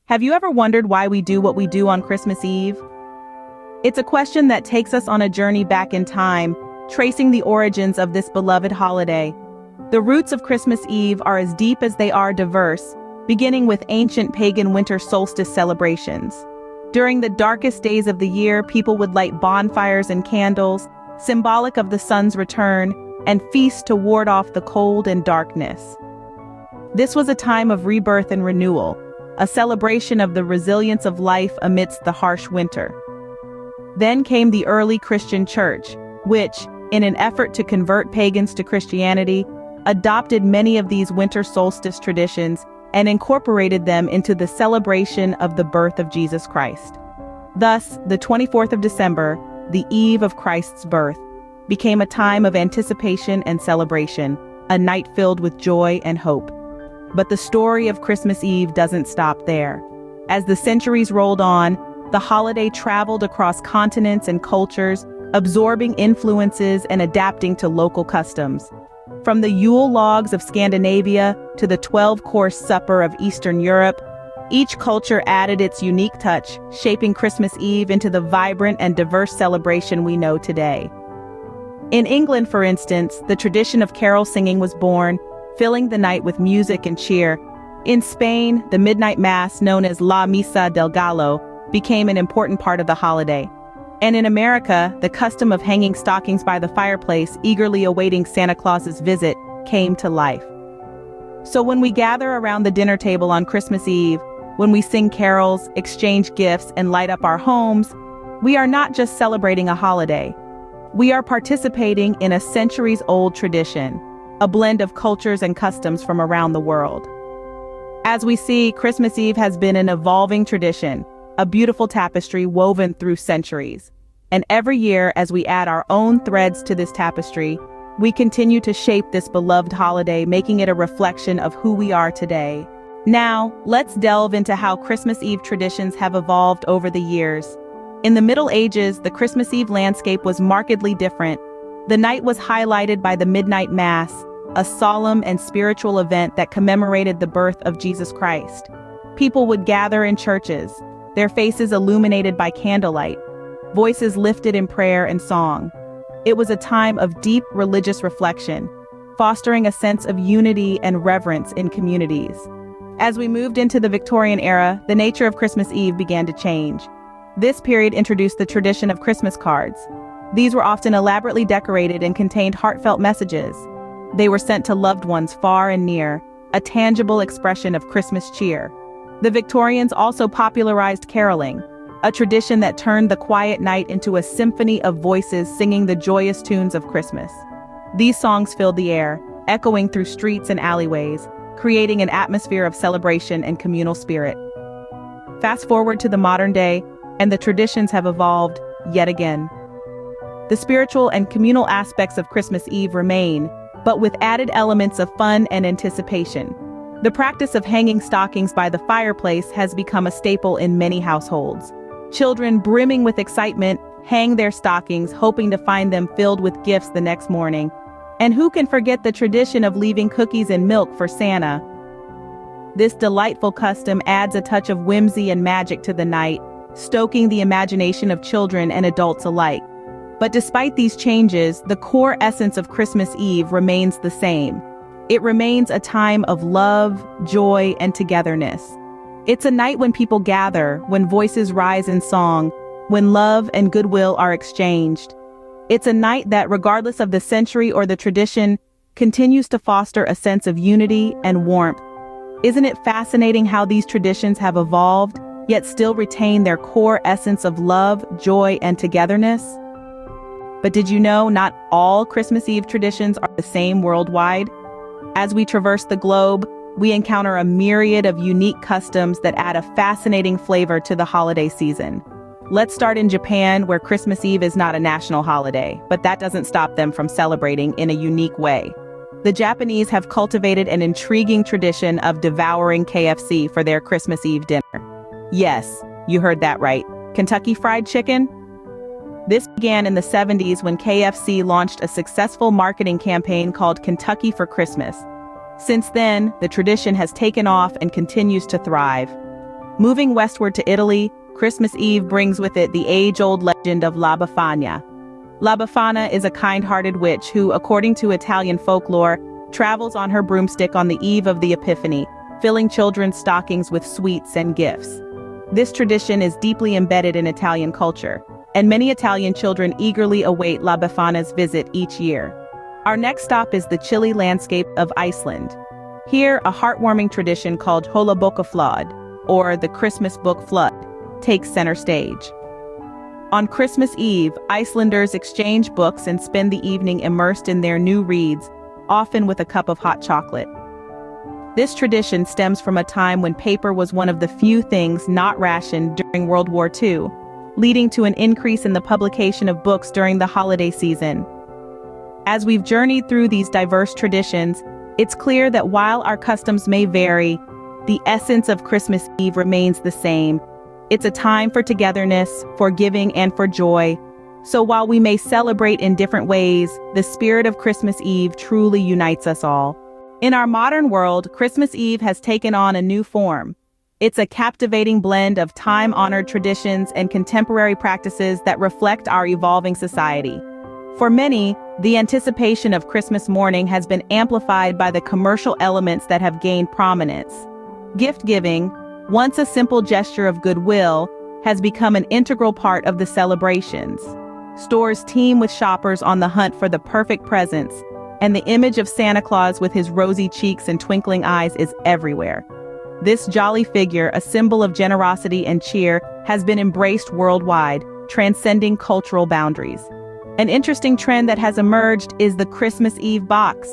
Have you ever wondered why we do what we do on Christmas Eve? It's a question that takes us on a journey back in time, tracing the origins of this beloved holiday. The roots of Christmas Eve are as deep as they are diverse, beginning with ancient pagan winter solstice celebrations. During the darkest days of the year, people would light bonfires and candles, symbolic of the sun's return, and feast to ward off the cold and darkness. This was a time of rebirth and renewal, a celebration of the resilience of life amidst the harsh winter. Then came the early Christian church, which, in an effort to convert pagans to Christianity, adopted many of these winter solstice traditions and incorporated them into the celebration of the birth of Jesus Christ. Thus, the 24th of December, the eve of Christ's birth, became a time of anticipation and celebration, a night filled with joy and hope. But the story of Christmas Eve doesn't stop there. As the centuries rolled on, the holiday traveled across continents and cultures, absorbing influences and adapting to local customs. From the Yule logs of Scandinavia to the 12-course supper of Eastern Europe, each culture added its unique touch, shaping Christmas Eve into the vibrant and diverse celebration we know today. In England, for instance, the tradition of carol singing was born, filling the night with music and cheer. In Spain, the midnight mass, known as La Misa del Gallo, became an important part of the holiday. And in America, the custom of hanging stockings by the fireplace, eagerly awaiting Santa Claus's visit, came to life. So when we gather around the dinner table on Christmas Eve, when we sing carols, exchange gifts, and light up our homes, we are not just celebrating a holiday. We are participating in a centuries-old tradition, a blend of cultures and customs from around the world. As we see, Christmas Eve has been an evolving tradition, a beautiful tapestry woven through centuries. And every year, as we add our own threads to this tapestry, we continue to shape this beloved holiday, making it a reflection of who we are today. Now, let's delve into how Christmas Eve traditions have evolved over the years. In the Middle Ages, the Christmas Eve landscape was markedly different. The night was highlighted by the midnight mass, a solemn and spiritual event that commemorated the birth of Jesus Christ. People would gather in churches, their faces illuminated by candlelight, voices lifted in prayer and song. It was a time of deep religious reflection, fostering a sense of unity and reverence in communities. As we moved into the Victorian era, the nature of Christmas Eve began to change. This period introduced the tradition of Christmas cards. These were often elaborately decorated and contained heartfelt messages. They were sent to loved ones far and near, a tangible expression of Christmas cheer. The Victorians also popularized caroling, a tradition that turned the quiet night into a symphony of voices singing the joyous tunes of Christmas. These songs filled the air, echoing through streets and alleyways, creating an atmosphere of celebration and communal spirit. Fast forward to the modern day, and the traditions have evolved yet again. The spiritual and communal aspects of Christmas Eve remain, but with added elements of fun and anticipation. The practice of hanging stockings by the fireplace has become a staple in many households. Children, brimming with excitement, hang their stockings, hoping to find them filled with gifts the next morning. And who can forget the tradition of leaving cookies and milk for Santa? This delightful custom adds a touch of whimsy and magic to the night, stoking the imagination of children and adults alike. But despite these changes, the core essence of Christmas Eve remains the same. It remains a time of love, joy, and togetherness. It's a night when people gather, when voices rise in song, when love and goodwill are exchanged. It's a night that, regardless of the century or the tradition, continues to foster a sense of unity and warmth. Isn't it fascinating how these traditions have evolved, yet still retain their core essence of love, joy, and togetherness? But did you know not all Christmas Eve traditions are the same worldwide? As we traverse the globe, we encounter a myriad of unique customs that add a fascinating flavor to the holiday season. Let's start in Japan, where Christmas Eve is not a national holiday, but that doesn't stop them from celebrating in a unique way. The Japanese have cultivated an intriguing tradition of devouring KFC for their Christmas Eve dinner. Yes, you heard that right. Kentucky Fried Chicken? This began in the 70s when KFC launched a successful marketing campaign called Kentucky for Christmas. Since then, the tradition has taken off and continues to thrive. Moving westward to Italy, Christmas Eve brings with it the age-old legend of La Befana. La Befana is a kind-hearted witch who, according to Italian folklore, travels on her broomstick on the eve of the Epiphany, filling children's stockings with sweets and gifts. This tradition is deeply embedded in Italian culture, and many Italian children eagerly await La Befana's visit each year. Our next stop is the chilly landscape of Iceland. Here, a heartwarming tradition called Jólabókaflóð, or the Christmas Book Flood, takes center stage. On Christmas Eve, Icelanders exchange books and spend the evening immersed in their new reads, often with a cup of hot chocolate. This tradition stems from a time when paper was one of the few things not rationed during World War II, leading to an increase in the publication of books during the holiday season. As we've journeyed through these diverse traditions, it's clear that while our customs may vary, the essence of Christmas Eve remains the same. It's a time for togetherness, for giving, and for joy. So while we may celebrate in different ways, the spirit of Christmas Eve truly unites us all. In our modern world, Christmas Eve has taken on a new form. It's a captivating blend of time-honored traditions and contemporary practices that reflect our evolving society. For many, the anticipation of Christmas morning has been amplified by the commercial elements that have gained prominence. Gift-giving, once a simple gesture of goodwill, has become an integral part of the celebrations. Stores teem with shoppers on the hunt for the perfect presents, and the image of Santa Claus with his rosy cheeks and twinkling eyes is everywhere. This jolly figure, a symbol of generosity and cheer, has been embraced worldwide, transcending cultural boundaries. An interesting trend that has emerged is the Christmas Eve box.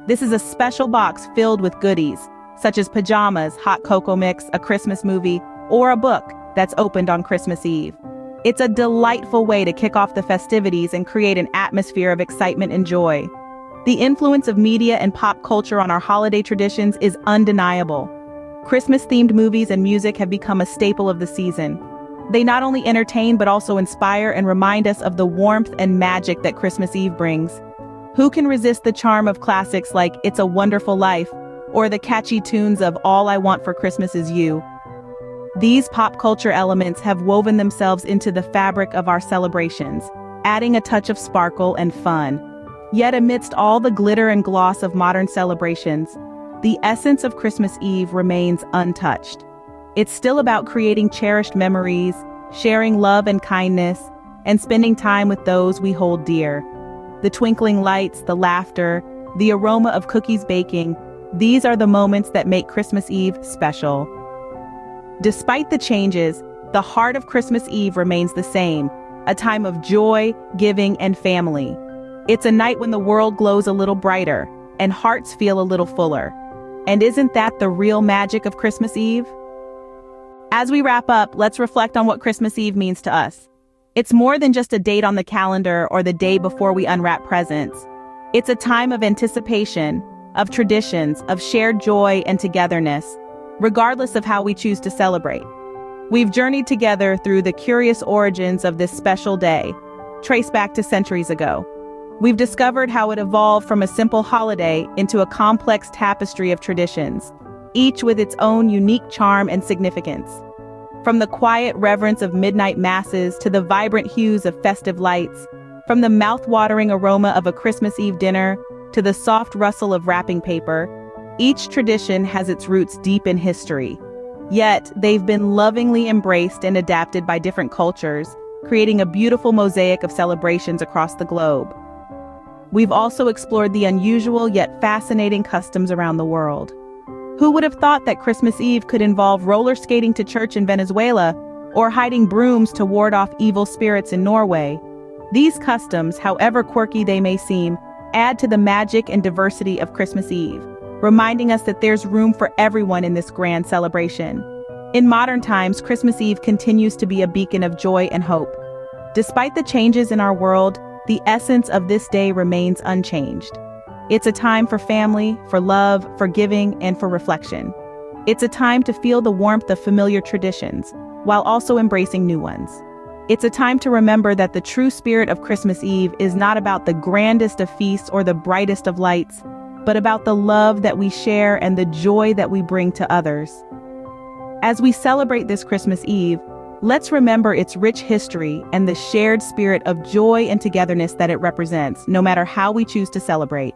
This is a special box filled with goodies, such as pajamas, hot cocoa mix, a Christmas movie, or a book that's opened on Christmas Eve. It's a delightful way to kick off the festivities and create an atmosphere of excitement and joy. The influence of media and pop culture on our holiday traditions is undeniable. Christmas-themed movies and music have become a staple of the season. They not only entertain but also inspire and remind us of the warmth and magic that Christmas Eve brings. Who can resist the charm of classics like It's a Wonderful Life or the catchy tunes of All I Want for Christmas Is You? These pop culture elements have woven themselves into the fabric of our celebrations, adding a touch of sparkle and fun. Yet amidst all the glitter and gloss of modern celebrations, the essence of Christmas Eve remains untouched. It's still about creating cherished memories, sharing love and kindness, and spending time with those we hold dear. The twinkling lights, the laughter, the aroma of cookies baking, these are the moments that make Christmas Eve special. Despite the changes, the heart of Christmas Eve remains the same, a time of joy, giving, and family. It's a night when the world glows a little brighter, and hearts feel a little fuller. And isn't that the real magic of Christmas Eve? As we wrap up, let's reflect on what Christmas Eve means to us. It's more than just a date on the calendar or the day before we unwrap presents. It's a time of anticipation, of traditions, of shared joy and togetherness, regardless of how we choose to celebrate. We've journeyed together through the curious origins of this special day, traced back to centuries ago. We've discovered how it evolved from a simple holiday into a complex tapestry of traditions, each with its own unique charm and significance. From the quiet reverence of midnight masses to the vibrant hues of festive lights, from the mouth-watering aroma of a Christmas Eve dinner to the soft rustle of wrapping paper, each tradition has its roots deep in history. Yet, they've been lovingly embraced and adapted by different cultures, creating a beautiful mosaic of celebrations across the globe. We've also explored the unusual yet fascinating customs around the world. Who would have thought that Christmas Eve could involve roller skating to church in Venezuela or hiding brooms to ward off evil spirits in Norway? These customs, however quirky they may seem, add to the magic and diversity of Christmas Eve, reminding us that there's room for everyone in this grand celebration. In modern times, Christmas Eve continues to be a beacon of joy and hope. Despite the changes in our world, the essence of this day remains unchanged. It's a time for family, for love, for giving, and for reflection. It's a time to feel the warmth of familiar traditions, while also embracing new ones. It's a time to remember that the true spirit of Christmas Eve is not about the grandest of feasts or the brightest of lights, but about the love that we share and the joy that we bring to others. As we celebrate this Christmas Eve, let's remember its rich history and the shared spirit of joy and togetherness that it represents, no matter how we choose to celebrate.